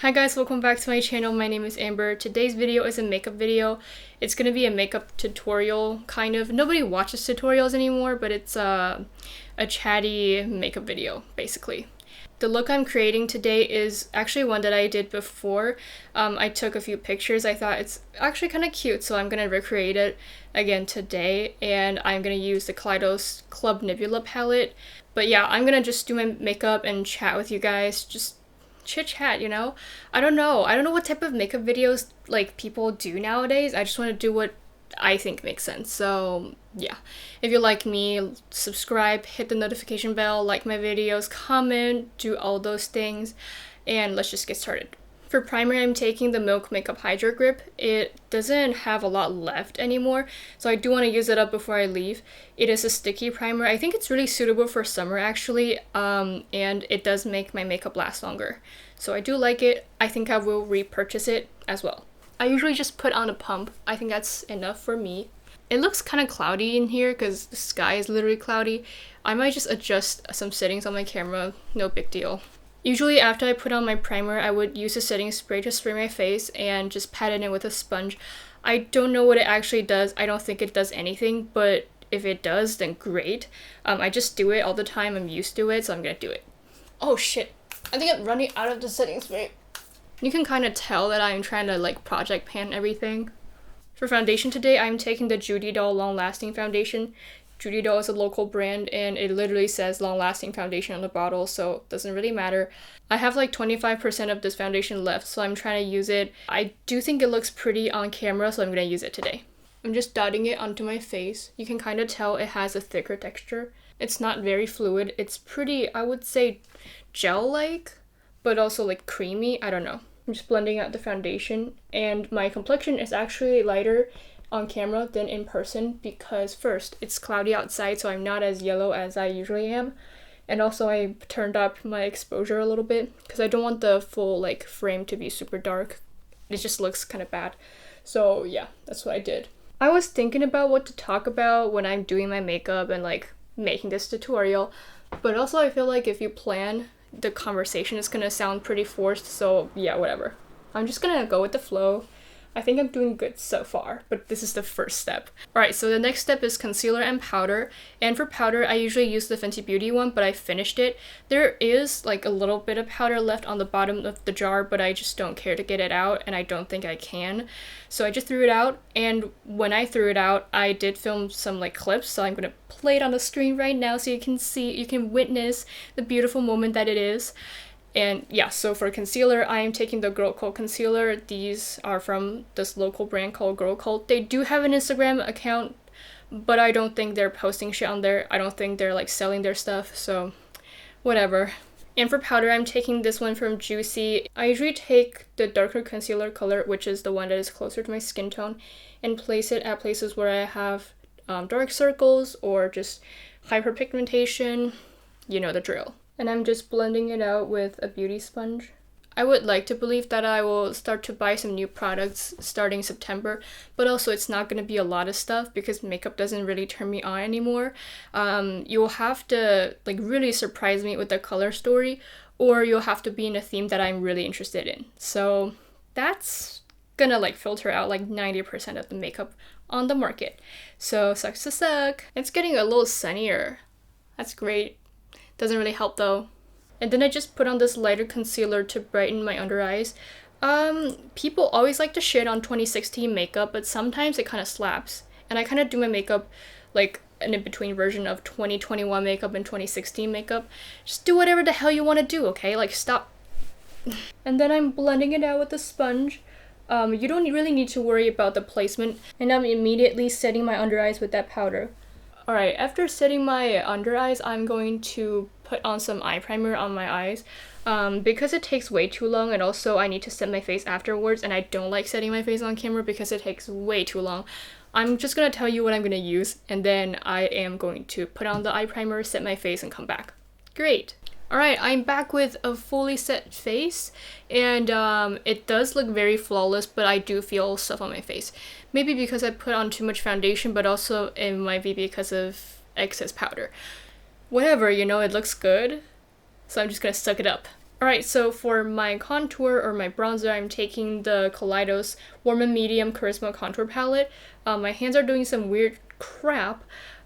Hi guys, welcome back to my channel. My name is Amber. Today's video is a makeup video. It's gonna be a makeup tutorial, kind of. Nobody watches tutorials anymore, but it's a chatty makeup video, basically. The look I'm creating today is actually one that I did before. I took a few pictures. I thought it's actually kind of cute, so I'm gonna recreate it again today, and I'm gonna use the Kaleidos Club Nebula palette. But yeah, I'm gonna just do my makeup and chat with you guys, just chit chat, you know? I don't know what type of makeup videos like people do nowadays. I just want to do what I think makes sense. So yeah, if you like me, subscribe, hit the notification bell, like my videos, comment, do all those things, and let's just get started. For primer, I'm taking the Milk Makeup Hydro Grip. It doesn't have a lot left anymore, so I do want to use it up before I leave. It is a sticky primer. I think it's really suitable for summer actually, and it does make my makeup last longer. So I do like it. I think I will repurchase it as well. I usually just put on a pump. I think that's enough for me. It looks kind of cloudy in here because the sky is literally cloudy. I might just adjust some settings on my camera, no big deal. Usually after I put on my primer, I would use a setting spray to spray my face and just pat it in with a sponge. I don't know what it actually does. I don't think it does anything, but if it does, then great. I just do it all the time. I'm used to it, so I'm gonna do it. Oh shit, I think I'm running out of the setting spray. You can kind of tell that I'm trying to like project pan everything. For foundation today, I'm taking the Judydoll Long Lasting Foundation. Joocyee is a local brand and it literally says long lasting foundation on the bottle, so it doesn't really matter. I have like 25% of this foundation left, so I'm trying to use it. I do think it looks pretty on camera, so I'm gonna use it today. I'm just dotting it onto my face. You can kind of tell it has a thicker texture. It's not very fluid. It's pretty, I would say, gel-like, but also like creamy. I don't know. I'm just blending out the foundation, and my complexion is actually lighter on camera than in person because first, it's cloudy outside, so I'm not as yellow as I usually am, and also I turned up my exposure a little bit because I don't want the full like frame to be super dark. It just looks kind of bad. So yeah, that's what I did. I was thinking about what to talk about when I'm doing my makeup and like making this tutorial, but also I feel like if you plan, the conversation is gonna sound pretty forced, so yeah, whatever. I'm just gonna go with the flow. I think I'm doing good so far, but this is the first step. Alright, so the next step is concealer and powder. And for powder, I usually use the Fenty Beauty one, but I finished it. There is like a little bit of powder left on the bottom of the jar, but I just don't care to get it out, and I don't think I can. So I just threw it out, and when I threw it out, I did film some like clips, so I'm gonna play it on the screen right now so you can see, you can witness the beautiful moment that it is. And yeah, so for concealer, I am taking the Girlcult Concealer. These are from this local brand called Girlcult. They do have an Instagram account, but I don't think they're posting shit on there. I don't think they're like selling their stuff, so whatever. And for powder, I'm taking this one from Joocyee. I usually take the darker concealer color, which is the one that is closer to my skin tone, and place it at places where I have dark circles or just hyperpigmentation. You know the drill. And I'm just blending it out with a beauty sponge. I would like to believe that I will start to buy some new products starting September, but also it's not going to be a lot of stuff because makeup doesn't really turn me on anymore. You'll have to like really surprise me with the color story, or you'll have to be in a theme that I'm really interested in. So that's gonna like filter out like 90% of the makeup on the market. So sucks to suck. It's getting a little sunnier. That's great. Doesn't really help though. And then I just put on this lighter concealer to brighten my under eyes. People always like to shit on 2016 makeup, but sometimes it kind of slaps. And I kind of do my makeup like an in-between version of 2021 makeup and 2016 makeup. Just do whatever the hell you want to do, okay? Like, stop. And then I'm blending it out with a sponge. You don't really need to worry about the placement. And I'm immediately setting my under eyes with that powder. Alright, after setting my under eyes, I'm going to put on some eye primer on my eyes. Because it takes way too long, and also I need to set my face afterwards, and I don't like setting my face on camera because it takes way too long. I'm just gonna tell you what I'm gonna use, and then I am going to put on the eye primer, set my face, and come back. Great! Alright, I'm back with a fully set face, and it does look very flawless, but I do feel stuff on my face. Maybe because I put on too much foundation, but also it might be because of excess powder. Whatever, you know, it looks good, so I'm just gonna suck it up. Alright, so for my contour or my bronzer, I'm taking the Kaleidos Warm and Medium Charisma Contour Palette. My hands are doing some weird crap,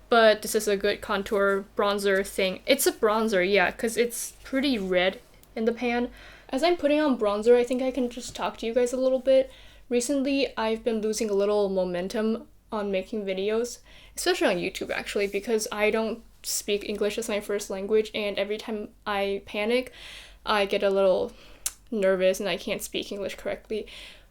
but this is a good contour bronzer thing. It's a bronzer, yeah, because it's pretty red in the pan. As I'm putting on bronzer, I think I can just talk to you guys a little bit. Recently, I've been losing a little momentum on making videos, especially on YouTube actually, because I don't speak English as my first language, and every time I panic, I get a little nervous and I can't speak English correctly,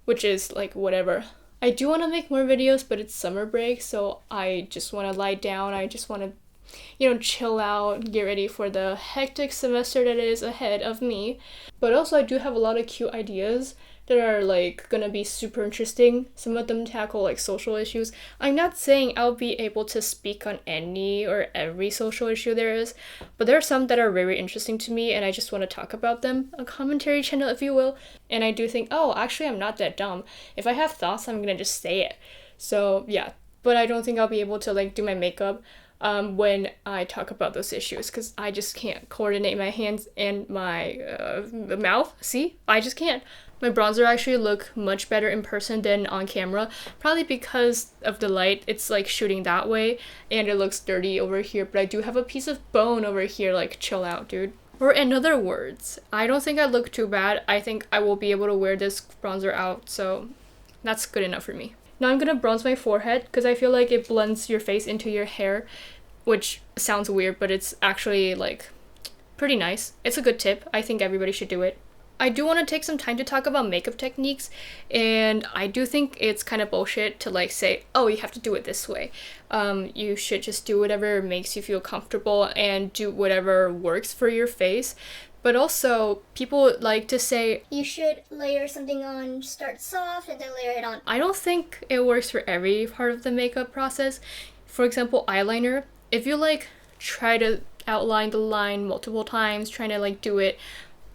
which is like whatever. I do want to make more videos, but it's summer break, so I just want to lie down. I just want to, you know, chill out, get ready for the hectic semester that is ahead of me. But also I do have a lot of cute ideas that are like gonna be super interesting. Some of them tackle like social issues. I'm not saying I'll be able to speak on any or every social issue there is, but there are some that are very interesting to me and I just want to talk about them. A commentary channel, if you will. And I do think, oh, actually I'm not that dumb. If I have thoughts, I'm gonna just say it. So yeah, but I don't think I'll be able to like do my makeup when I talk about those issues, because I just can't coordinate my hands and my mouth. See? I just can't. My bronzer actually look much better in person than on camera, probably because of the light. It's like shooting that way and it looks dirty over here, but I do have a piece of bone over here, like chill out, dude. Or in other words, I don't think I look too bad. I think I will be able to wear this bronzer out, so that's good enough for me. Now I'm gonna bronze my forehead because I feel like it blends your face into your hair, which sounds weird, but it's actually like pretty nice. It's a good tip. I think everybody should do it. I do want to take some time to talk about makeup techniques, and I do think it's kind of bullshit to like say, oh, you have to do it this way. You should just do whatever makes you feel comfortable and do whatever works for your face. But also, people like to say, you should layer something on, start soft, and then layer it on. I don't think it works for every part of the makeup process. For example, eyeliner. If you like try to outline the line multiple times, trying to like do it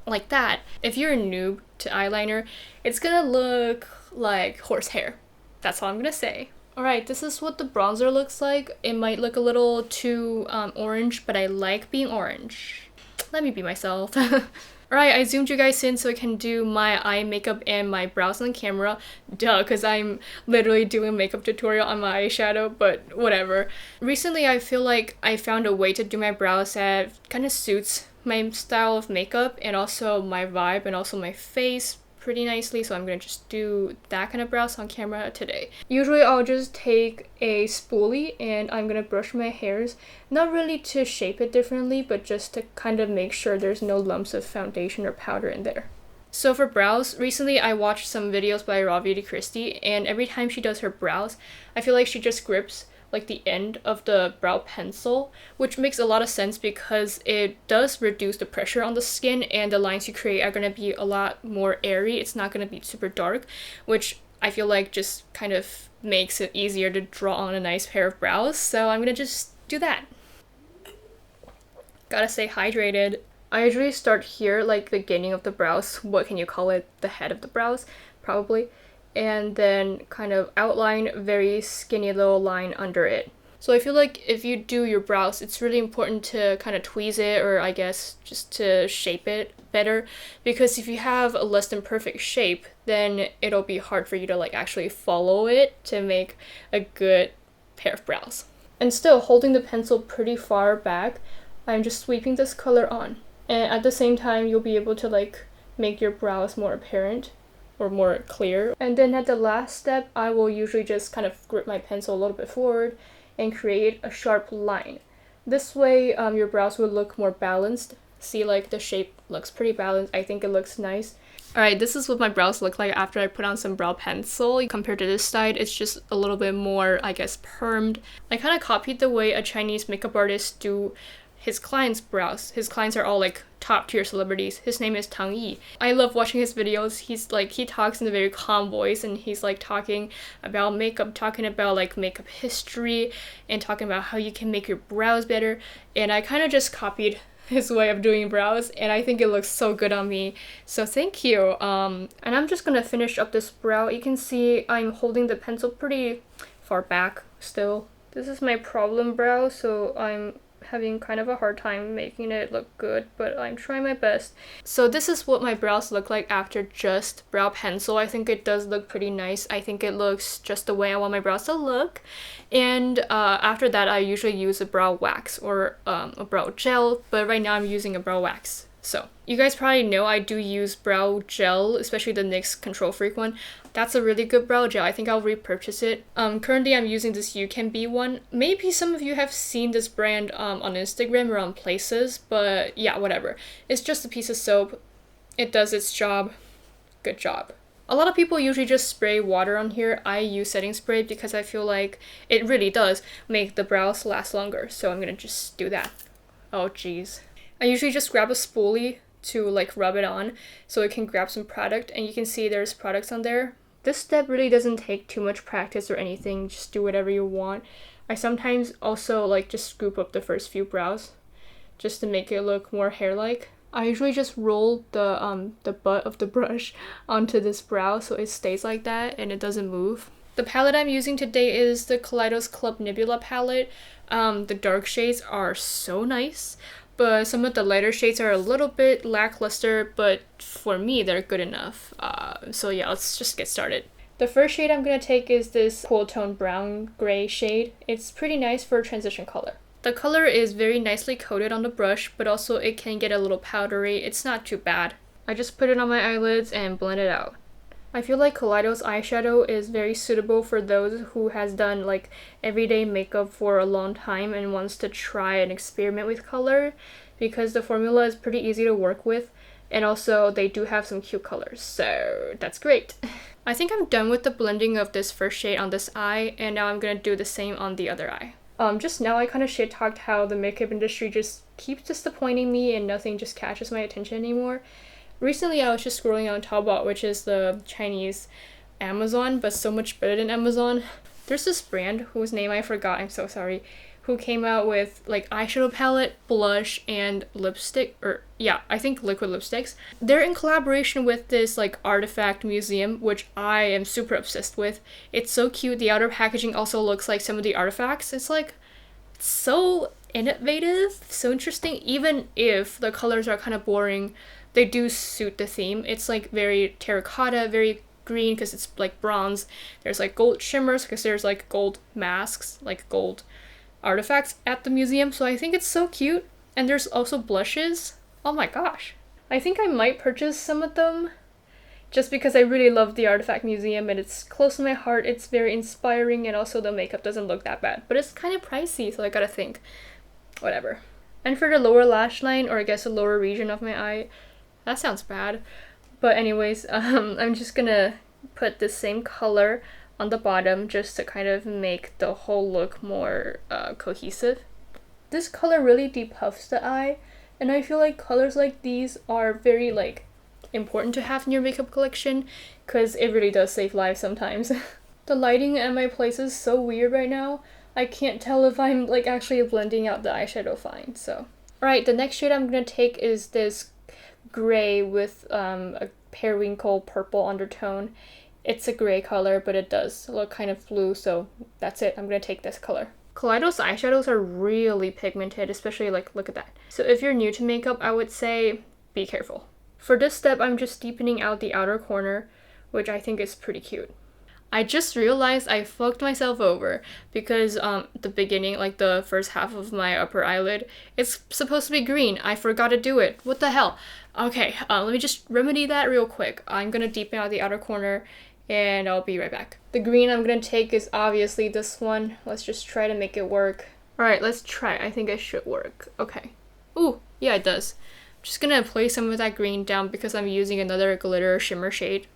like that, if you're a noob to eyeliner, it's gonna look like horsehair. That's all I'm gonna say. Alright, this is what the bronzer looks like. It might look a little too orange, but I like being orange. Let me be myself. Alright, I zoomed you guys in so I can do my eye makeup and my brows on camera. Duh, because I'm literally doing a makeup tutorial on my eyeshadow, but whatever. Recently, I feel like I found a way to do my brows that kind of suits my style of makeup and also my vibe and also my face pretty nicely, so I'm gonna just do that kind of brows on camera today. Usually I'll just take a spoolie and I'm gonna brush my hairs, not really to shape it differently, but just to kind of make sure there's no lumps of foundation or powder in there. So for brows, recently I watched some videos by Raw Beauty Christie, and every time she does her brows, I feel like she just grips like the end of the brow pencil, which makes a lot of sense because it does reduce the pressure on the skin and the lines you create are going to be a lot more airy. It's not going to be super dark, which I feel like just kind of makes it easier to draw on a nice pair of brows. So I'm going to just do that. Gotta stay hydrated. I usually start here, like the beginning of the brows. What can you call it? The head of the brows, probably. And then kind of outline very skinny little line under it. So I feel like if you do your brows, it's really important to kind of tweeze it, or I guess just to shape it better, because if you have a less than perfect shape, then it'll be hard for you to like actually follow it to make a good pair of brows. And still holding the pencil pretty far back, I'm just sweeping this color on. And at the same time, you'll be able to like make your brows more apparent or more clear. And then at the last step, I will usually just kind of grip my pencil a little bit forward and create a sharp line. This way, your brows will look more balanced. See, like the shape looks pretty balanced. I think it looks nice. Alright, this is what my brows look like after I put on some brow pencil. Compared to this side, it's just a little bit more, I guess, permed. I kind of copied the way a Chinese makeup artist do his clients' brows. His clients are all like top tier celebrities. His name is thinggg. I love watching his videos. He's like, he talks in a very calm voice and he's like talking about makeup, talking about like makeup history and talking about how you can make your brows better. And I kind of just copied his way of doing brows and I think it looks so good on me. So thank you. And I'm just gonna finish up this brow. You can see I'm holding the pencil pretty far back still. This is my problem brow, so I'm having kind of a hard time making it look good, but I'm trying my best. So this is what my brows look like after just brow pencil. I think it does look pretty nice. I think it looks just the way I want my brows to look. And after that, I usually use a brow wax or a brow gel, but right now I'm using a brow wax. So you guys probably know I do use brow gel, especially the NYX Control Freak one. That's a really good brow gel. I think I'll repurchase it. Currently I'm using this UCANBE one. Maybe some of you have seen this brand on Instagram or on places, but yeah, whatever. It's just a piece of soap. It does its job. Good job. A lot of people usually just spray water on here. I use setting spray because I feel like it really does make the brows last longer. So I'm gonna just do that. Oh geez. I usually just grab a spoolie to like rub it on so it can grab some product, and you can see there's products on there. This step really doesn't take too much practice or anything, just do whatever you want. I sometimes also like just scoop up the first few brows just to make it look more hair-like. I usually just roll the butt of the brush onto this brow so it stays like that and it doesn't move. The palette I'm using today is the Kaleidos Club Nebula palette. The dark shades are so nice, but some of the lighter shades are a little bit lackluster, but for me they're good enough. So yeah, let's just get started. The first shade I'm going to take is this cool tone brown gray shade. It's pretty nice for a transition color. The color is very nicely coated on the brush, but also it can get a little powdery. It's not too bad. I just put it on my eyelids and blend it out. I feel like Kaleidos eyeshadow is very suitable for those who has done like everyday makeup for a long time and wants to try and experiment with color, because the formula is pretty easy to work with, and also they do have some cute colors, so that's great. I think I'm done with the blending of this first shade on this eye, and now I'm gonna do the same on the other eye. Just now I kind of shit talked how the makeup industry just keeps disappointing me and nothing just catches my attention anymore. Recently I was just scrolling on Taobao, which is the Chinese Amazon, but so much better than Amazon. There's this brand whose name I forgot, I'm so sorry, who came out with like eyeshadow palette, blush, and lipstick, or yeah, I think liquid lipsticks. They're in collaboration with this like artifact museum, which I am super obsessed with. It's so cute. The outer packaging also looks like some of the artifacts. It's like so innovative, so interesting. Even if the colors are kind of boring, they do suit the theme. It's like very terracotta, very green because it's like bronze. There's like gold shimmers because there's like gold masks, like gold artifacts at the museum. So I think it's so cute. And there's also blushes. Oh my gosh. I think I might purchase some of them just because I really love the artifact museum and it's close to my heart. It's very inspiring, and also the makeup doesn't look that bad. But it's kind of pricey, so I gotta think. Whatever. And for the lower lash line, or I guess the lower region of my eye, that sounds bad. But anyways, I'm just gonna put the same color on the bottom just to kind of make the whole look more cohesive. This color really depuffs the eye, and I feel like colors like these are very like important to have in your makeup collection because it really does save lives sometimes. The lighting at my place is so weird right now. I can't tell if I'm like actually blending out the eyeshadow fine. So alright, the next shade I'm gonna take is this gray with a periwinkle purple undertone. It's a gray color, but it does look kind of blue, so that's it. I'm gonna take this color. Kaleidos eyeshadows are really pigmented, especially like, look at that. So if you're new to makeup, I would say be careful. For this step, I'm just deepening out the outer corner, which I think is pretty cute. I just realized I fucked myself over because the beginning, like the first half of my upper eyelid, it's supposed to be green. I forgot to do it. What the hell? Okay, let me just remedy that real quick. I'm gonna deepen out the outer corner and I'll be right back. The green I'm gonna take is obviously this one. Let's just try to make it work. Alright, let's try. I think it should work. Okay. Ooh, yeah, it does. I'm just gonna place some of that green down because I'm using another glitter shimmer shade.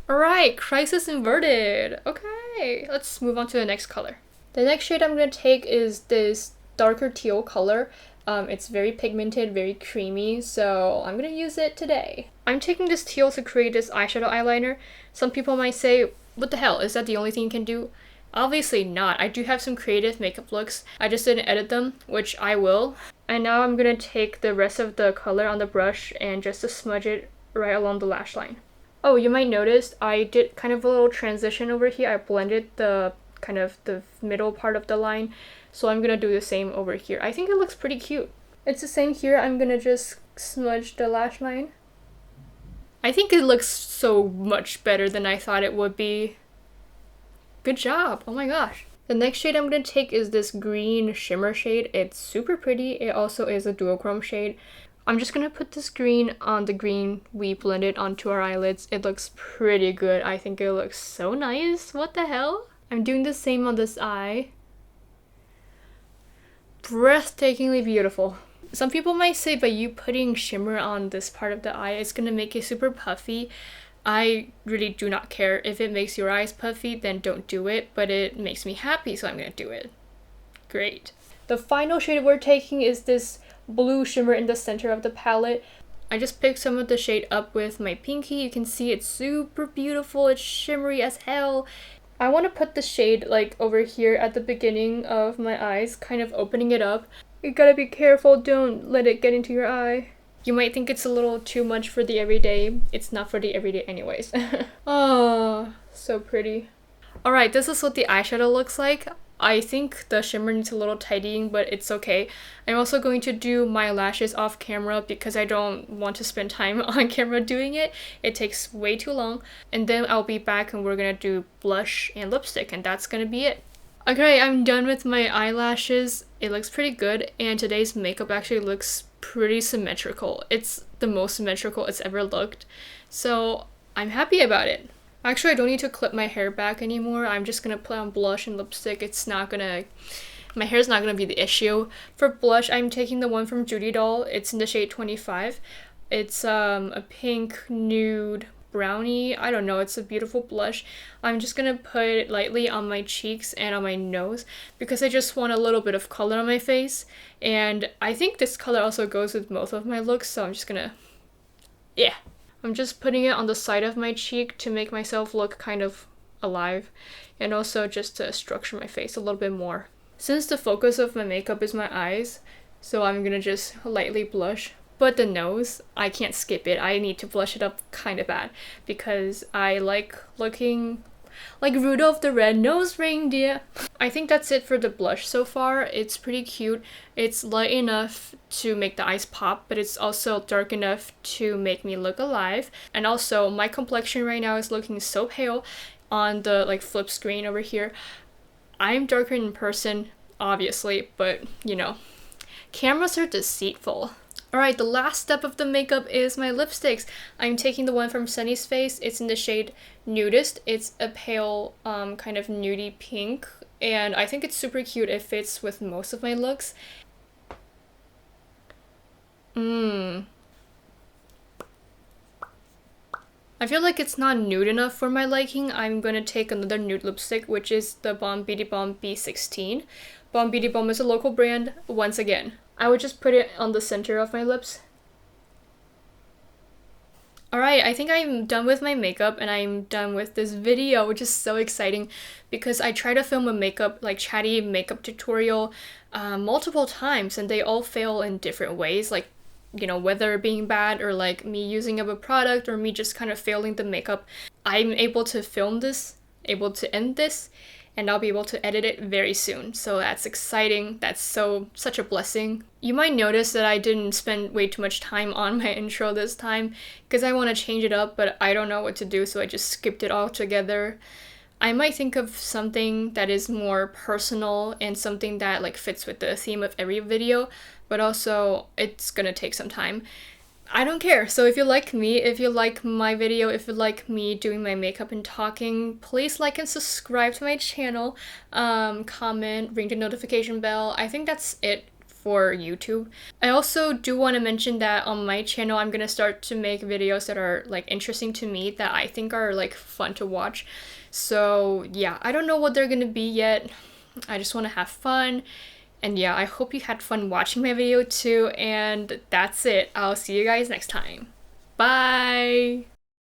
Alright, crisis inverted. Okay, let's move on to the next color. The next shade I'm gonna take is this darker teal color. It's very pigmented, very creamy, so I'm gonna use it today. I'm taking this teal to create this eyeshadow eyeliner. Some people might say, what the hell, is that the only thing you can do? Obviously not. I do have some creative makeup looks. I just didn't edit them, which I will. And now I'm gonna take the rest of the color on the brush and just to smudge it right along the lash line. Oh, you might notice I did kind of a little transition over here. I blended the kind of the middle part of the line. So I'm gonna do the same over here. I think it looks pretty cute. It's the same here. I'm gonna just smudge the lash line. I think it looks so much better than I thought it would be. Good job. Oh my gosh. The next shade I'm going to take is this green shimmer shade. It's super pretty. It also is a duochrome shade. I'm just going to put this green on the green we blended onto our eyelids. It looks pretty good. I think it looks so nice. What the hell? I'm doing the same on this eye. Breathtakingly beautiful. Some people might say by you putting shimmer on this part of the eye, it's going to make it super puffy. I really do not care. If it makes your eyes puffy, then don't do it, but it makes me happy, so I'm going to do it. Great. The final shade we're taking is this blue shimmer in the center of the palette. I just picked some of the shade up with my pinky. You can see it's super beautiful. It's shimmery as hell. I want to put the shade like over here at the beginning of my eyes, kind of opening it up. You gotta be careful, don't let it get into your eye. You might think it's a little too much for the everyday. It's not for the everyday anyways. Oh, so pretty. Alright, this is what the eyeshadow looks like. I think the shimmer needs a little tidying, but it's okay. I'm also going to do my lashes off camera because I don't want to spend time on camera doing it. It takes way too long. And then I'll be back and we're gonna do blush and lipstick, and that's gonna be it. Okay, I'm done with my eyelashes. It looks pretty good, and today's makeup actually looks pretty symmetrical. It's the most symmetrical it's ever looked, so I'm happy about it. Actually, I don't need to clip my hair back anymore. I'm just gonna put on blush and lipstick. My hair's not gonna be the issue. For blush, I'm taking the one from Judydoll. It's in the shade 25. It's a pink nude brownie. I don't know, it's a beautiful blush. I'm just gonna put it lightly on my cheeks and on my nose because I just want a little bit of color on my face, and I think this color also goes with both of my looks, so I'm just gonna, yeah. I'm just putting it on the side of my cheek to make myself look kind of alive, and also just to structure my face a little bit more. Since the focus of my makeup is my eyes, so I'm gonna just lightly blush. But the nose, I can't skip it. I need to blush it up kind of bad because I like looking like Rudolph the Red-Nosed Reindeer. I think that's it for the blush so far. It's pretty cute. It's light enough to make the eyes pop, but it's also dark enough to make me look alive. And also, my complexion right now is looking so pale on the like flip screen over here. I'm darker in person, obviously, but you know, cameras are deceitful. Alright, the last step of the makeup is my lipsticks. I'm taking the one from Sunnies Face. It's in the shade Nudist. It's a pale kind of nudie pink, and I think it's super cute. It fits with most of my looks. I feel like it's not nude enough for my liking. I'm gonna take another nude lipstick, which is the Bom Bidi Bom B16. Bom Bidi Bom is a local brand, once again. I would just put it on the center of my lips. Alright, I think I'm done with my makeup and I'm done with this video, which is so exciting because I tried to film a makeup, like chatty makeup tutorial multiple times, and they all fail in different ways, like, you know, whether being bad or like me using up a product or me just kind of failing the makeup. I'm able to film this, able to end this, and I'll be able to edit it very soon. So that's exciting. That's such a blessing. You might notice that I didn't spend way too much time on my intro this time because I want to change it up, but I don't know what to do, so I just skipped it all together. I might think of something that is more personal and something that like fits with the theme of every video, but also it's gonna take some time. I don't care. So if you like me, if you like my video, if you like me doing my makeup and talking, please like and subscribe to my channel, comment, ring the notification bell. I think that's it for YouTube. I also do want to mention that on my channel, I'm gonna start to make videos that are like interesting to me, that I think are like fun to watch. So yeah, I don't know what they're gonna be yet. I just want to have fun. And yeah, I hope you had fun watching my video too, and that's it. I'll see you guys next time. Bye!